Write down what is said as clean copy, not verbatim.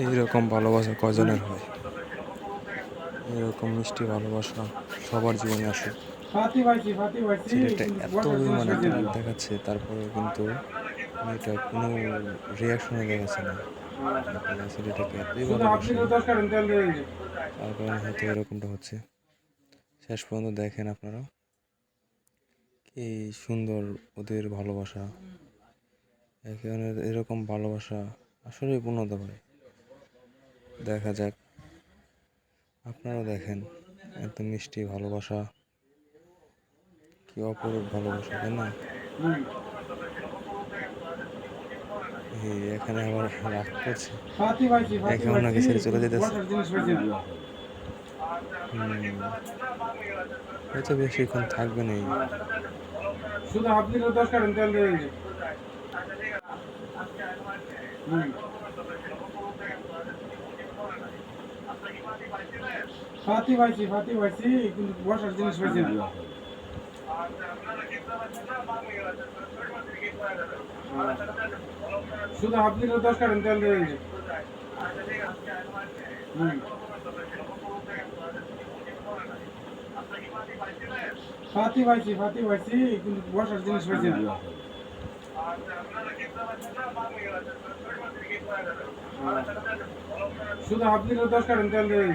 এইরকম ভালোবাসা কজনের হয়? এরকম মিষ্টি ভালোবাসা সবার জীবনে আসুক। ছেলেটা এত অভিমান এত রাগ দেখাচ্ছে, তারপরেও কিন্তু মেয়েটা কোনো রিয়াকশনে দেখাচ্ছে না। দেখা যায় ছেলেটাকে এতই ভালোবাসে, তার কারণে হয়তো এরকমটা হচ্ছে। শেষ পর্যন্ত দেখেন আপনারা কি সুন্দর ওদের ভালোবাসা। এখানে এরকম ভালোবাসা আসলেই পূর্ণতা পায়। দেখা যাক, আপনারাও দেখেন এত মিষ্টি ভালোবাসা, কি অপরূপ ভালোবাসা, তাই না? এখানে আবার রাগ করছে, একে অন্যকে ছেড়ে চলে যেতেছে। হয়তো বেশিক্ষণ থাকবে না। শুধু আপনি 10 কারেন তেল দিয়ে ফাতি পাইছি কিন্তু বসার জিনিস পাইছি না। শুধু আপনি 10 কারেন তেল দিয়ে ফাতি পাইছি কিন্তু বসার জিনিস পাইছি না। শুধু আপনি 10 কারেন তেল দিয়ে